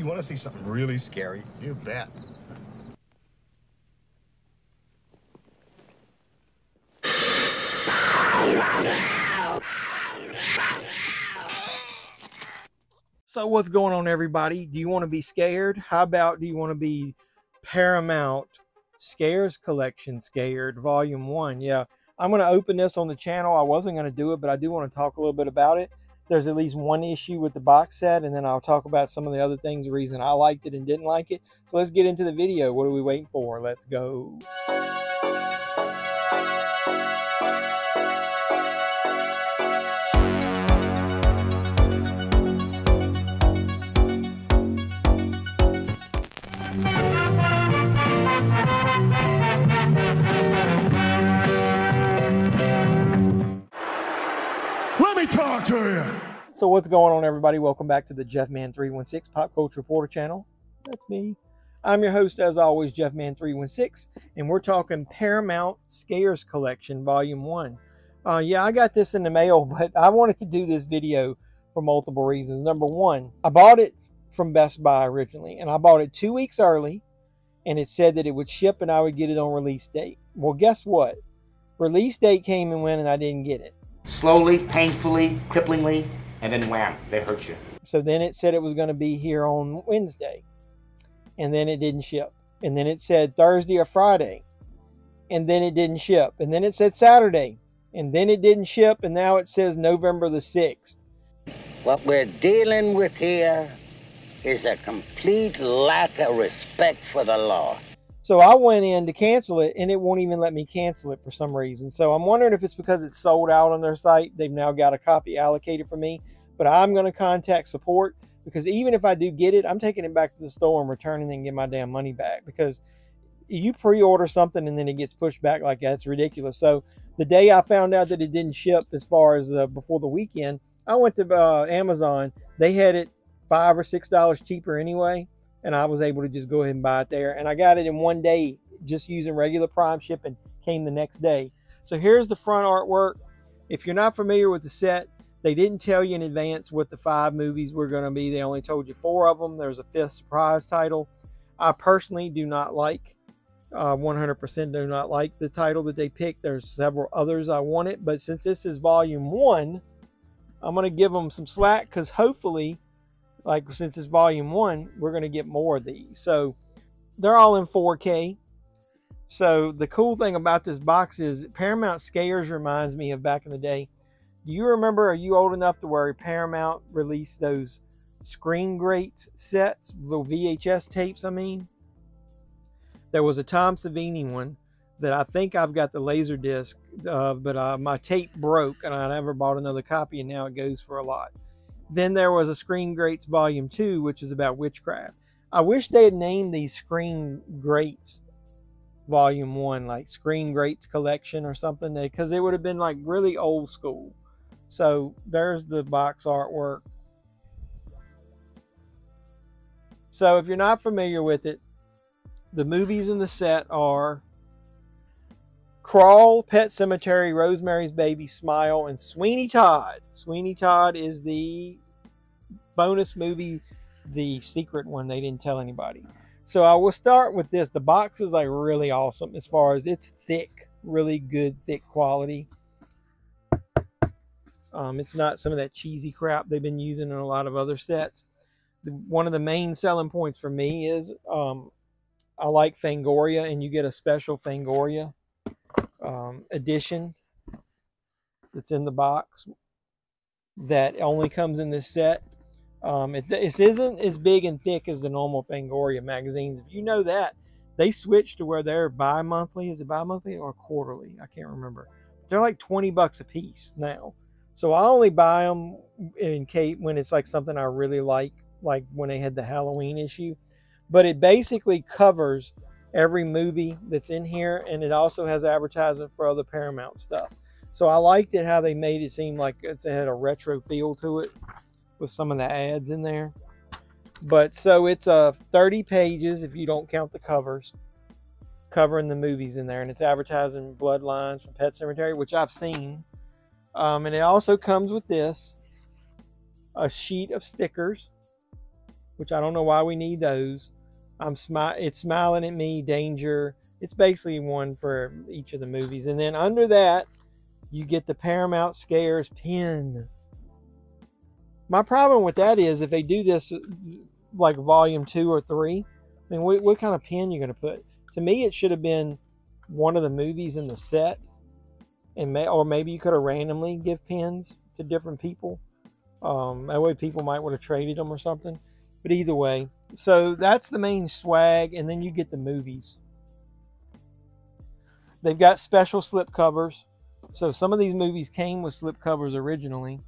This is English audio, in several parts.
You want to see something really scary? You bet. So what's going on, everybody? Do you want to be scared? How about do you want to be Paramount Scares Collection Scared Volume 1? Yeah, I'm going to open this on the channel. I wasn't going to do it, but I do want to talk a little bit about it. There's at least one issue with the box set, and then I'll talk about some of the other things, the reason I liked it and didn't like it. So let's get into the video. What are we waiting for? Let's go. Let me talk to you. So what's going on, everybody? Welcome back to the JeffMan316 Pop Culture Reporter channel. That's me. I'm your host, as always, JeffMan316, and we're talking Paramount Scares Collection Volume 1. Yeah, I got this in the mail, but I wanted to do this video for multiple reasons. Number one, I bought it from Best Buy originally, and I bought it 2 weeks early, and it said that it would ship and I would get it on release date. Well, guess what? Release date came and went, and I didn't get it. Slowly, painfully, cripplingly, and then wham, they hurt you. So then it said it was going to be here on Wednesday, and then it didn't ship. And then it said Thursday or Friday, and then it didn't ship. And then it said Saturday, and then it didn't ship, and now it says November the 6th. What we're dealing with here is a complete lack of respect for the law. So I went in to cancel it, and it won't even let me cancel it for some reason. So I'm wondering if it's because it's sold out on their site. They've now got a copy allocated for me. But I'm going to contact support, because even if I do get it, I'm taking it back to the store and returning it and get my damn money back. Because you pre-order something and then it gets pushed back like that, it's ridiculous. So the day I found out that it didn't ship, as far as before the weekend, I went to Amazon. They had it $5 or $6 cheaper anyway. And I was able to just go ahead and buy it there. And I got it in one day, just using regular Prime shipping. Came the next day. So here's the front artwork. If you're not familiar with the set, they didn't tell you in advance what the 5 movies were going to be. They only told you 4 of them. There's a 5th surprise title. I personally do not like, 100% do not like the title that they picked. There's several others I wanted. But since this is Volume 1, I'm going to give them some slack, because hopefully, like, since it's Volume 1, we're going to get more of these. So they're all in 4K. So the cool thing about this box is Paramount Scares reminds me of back in the day. Do you remember, are you old enough to where Paramount released those Screen Greats sets, little VHS tapes, I mean? There was a Tom Savini one that I think I've got the laser disc, but my tape broke and I never bought another copy, and now it goes for a lot. Then there was a Screen Greats Volume 2, which is about witchcraft. I wish they had named these Screen Greats Volume 1, like Screen Greats Collection or something, because it would have been like really old school. So there's the box artwork. So if you're not familiar with it, the movies in the set are Crawl, Pet Sematary, Rosemary's Baby, Smile, and Sweeney Todd. Sweeney Todd is the bonus movie, the secret one they didn't tell anybody. So I will start with this. The box is like really awesome as far as it's thick, really good, thick quality. It's not some of that cheesy crap they've been using in a lot of other sets. One of the main selling points for me is I like Fangoria, and you get a special Fangoria edition that's in the box that only comes in this set. It isn't as big and thick as the normal Fangoria magazines. If you know that, they switched to where they're bi-monthly. Is it bi-monthly or quarterly? I can't remember. They're like 20 bucks a piece now. So I only buy them in case when it's like something I really like when they had the Halloween issue. But it basically covers every movie that's in here, and it also has advertisement for other Paramount stuff. So I liked it how they made it seem like it had a retro feel to it with some of the ads in there. But so it's 30 pages if you don't count the covers, covering the movies in there, and it's advertising Bloodlines from Pet Sematary, which I've seen. And it also comes with this, a sheet of stickers. which I don't know why we need those. It's Smiling at Me, Danger. It's basically one for each of the movies. And then under that, you get the Paramount Scares pin. My problem with that is if they do this like volume 2 or 3, I mean, what kind of pin you going to put? To me, it should have been one of the movies in the set, or maybe you could have randomly give pins to different people. That way people might would have traded them or something. But either way, so that's the main swag, and then you get the movies. They've got special slip covers. So some of these movies came with slip covers originally,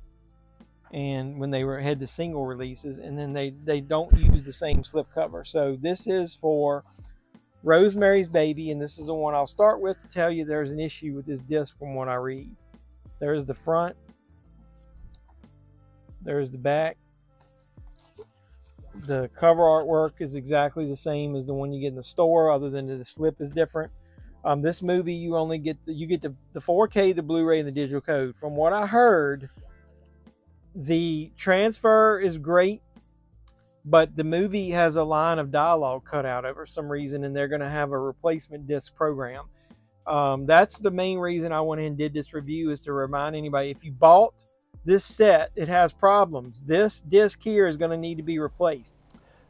and when they had the single releases, and then they don't use the same slip cover. So this is for Rosemary's Baby, and this is the one I'll start with to tell you there's an issue with this disc from what I read. There's the front. There's the back. The cover artwork is exactly the same as the one you get in the store, other than the slip is different. This movie, you only get the 4K, the Blu-ray, and the digital code. From what I heard, the transfer is great, but the movie has a line of dialogue cut out of it for some reason, and they're going to have a replacement disc program. That's the main reason I went ahead and did this review, is to remind anybody, if you bought this set, it has problems. This disc here is going to need to be replaced.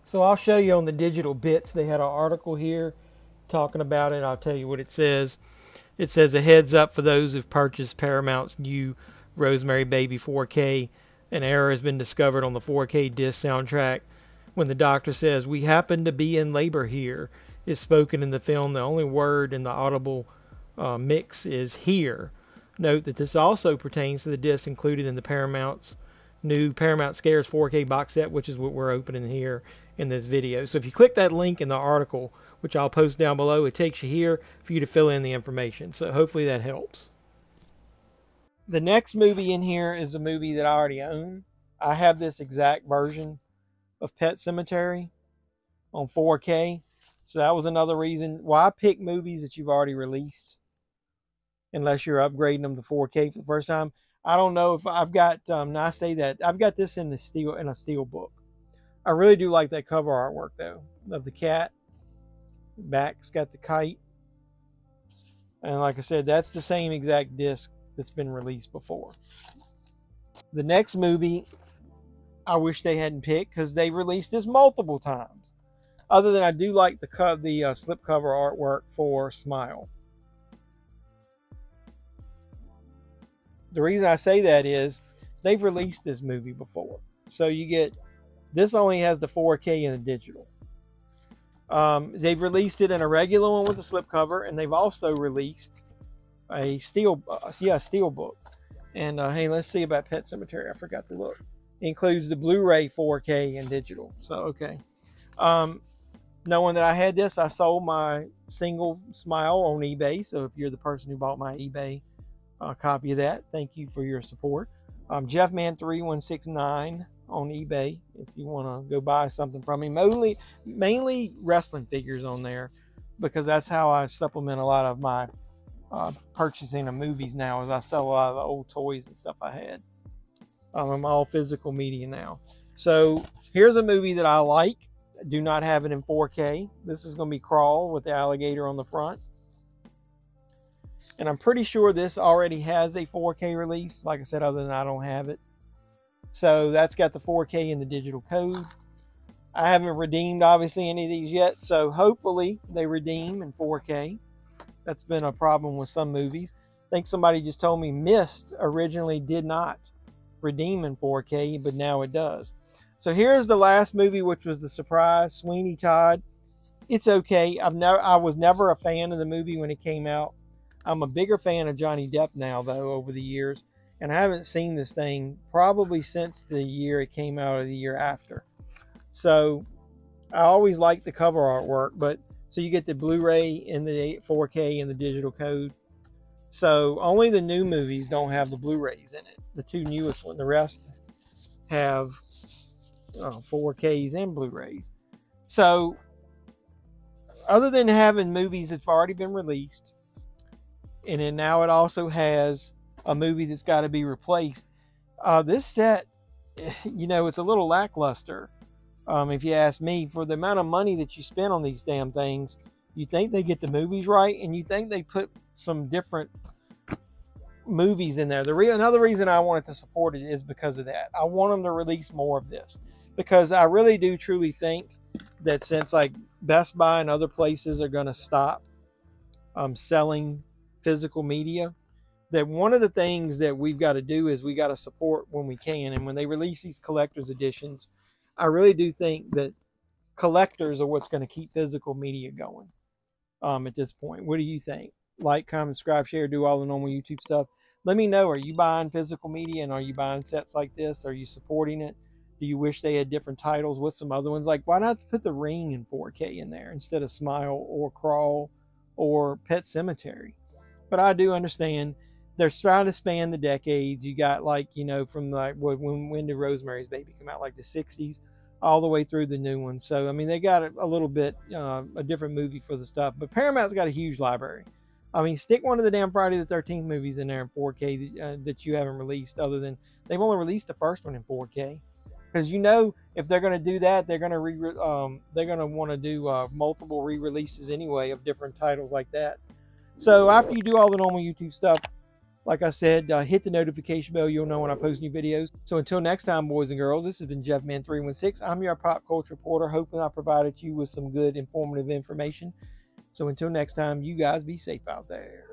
So I'll show you on the digital bits. They had an article here talking about it. I'll tell you what it says. It says, a heads up for those who've purchased Paramount's new Rosemary Baby 4K. An error has been discovered on the 4K disc soundtrack. When the doctor says, "We happen to be in labor here," is spoken in the film. The only word in the audible mix is "here." Note that this also pertains to the disc included in the Paramount's new Paramount Scares 4K box set, which is what we're opening here in this video. So if you click that link in the article, which I'll post down below, it takes you here for you to fill in the information. So hopefully that helps. The next movie in here is a movie that I already own. I have this exact version of Pet Sematary on 4K. So that was another reason why I pick movies that you've already released, unless you're upgrading them to 4K for the first time. I don't know if I've got, now I say that, I've got this in a steel book. I really do like that cover artwork though, of the cat. Back's got the kite. And like I said, that's the same exact disc that's been released before. The next movie, I wish they hadn't picked, because they released this multiple times. Other than I do like the slipcover artwork for Smile. The reason I say that is they've released this movie before. So you get, this only has the 4K and the digital. They've released it in a regular one with a slipcover, and they've also released a steel book. And hey, let's see about Pet Sematary. I forgot to look. It includes the Blu-ray, 4K, and digital. So okay. Knowing that I had this, I sold my single Smile on eBay. So if you're the person who bought my eBay copy of that, thank you for your support. Jeffman3169 on eBay if you want to go buy something from me. Mainly wrestling figures on there, because that's how I supplement a lot of my purchasing of movies now, is I sell a lot of the old toys and stuff I had. I'm all physical media now. So here's a movie that I like. I do not have it in 4K. This is going to be Crawl with the alligator on the front. And I'm pretty sure this already has a 4K release. Like I said, other than I don't have it. So that's got the 4K and the digital code. I haven't redeemed, obviously, any of these yet. So hopefully they redeem in 4K. That's been a problem with some movies. I think somebody just told me Mist originally did not redeem in 4K, but now it does. So here's the last movie, which was the surprise, Sweeney Todd. It's okay. I was never a fan of the movie when it came out. I'm a bigger fan of Johnny Depp now, though, over the years. And I haven't seen this thing probably since the year it came out, or the year after. So I always liked the cover artwork, but so you get the Blu-ray and the 4K and the digital code. So only the new movies don't have the Blu-rays in it. The two newest ones. The rest have 4Ks and Blu-rays. So other than having movies that's already been released, and then now it also has a movie that's got to be replaced. This set, you know, it's a little lackluster. If you ask me, for the amount of money that you spend on these damn things, you think they get the movies right, and you think they put some different movies in there. Another reason I wanted to support it is because of that. I want them to release more of this, because I really do truly think that since like Best Buy and other places are going to stop selling physical media, that one of the things that we've got to do is we got to support when we can. And when they release these collector's editions, I really do think that collectors are what's going to keep physical media going at this point. What do you think? Like, comment, subscribe, share, do all the normal YouTube stuff. Let me know, are you buying physical media, and are you buying sets like this? Are you supporting it? Do you wish they had different titles with some other ones? Like, why not put The Ring in 4K in there instead of Smile or Crawl or Pet Sematary? But I do understand they're trying to span the decades. You got, like, you know, from like when did Rosemary's Baby come out? Like the 60s all the way through the new ones. So I mean, they got a little bit a different movie for the stuff, but Paramount's got a huge library. I mean, stick one of the damn Friday the 13th movies in there in 4K that you haven't released, other than they've only released the first one in 4K. Because, you know, if they're going to do that, they're going to want to do multiple re-releases anyway of different titles like that. So after you do all the normal YouTube stuff, like I said, hit the notification bell. You'll know when I post new videos. So until next time, boys and girls, this has been JeffMan316. I'm your pop culture reporter, hoping I provided you with some good, informative information. So until next time, you guys be safe out there.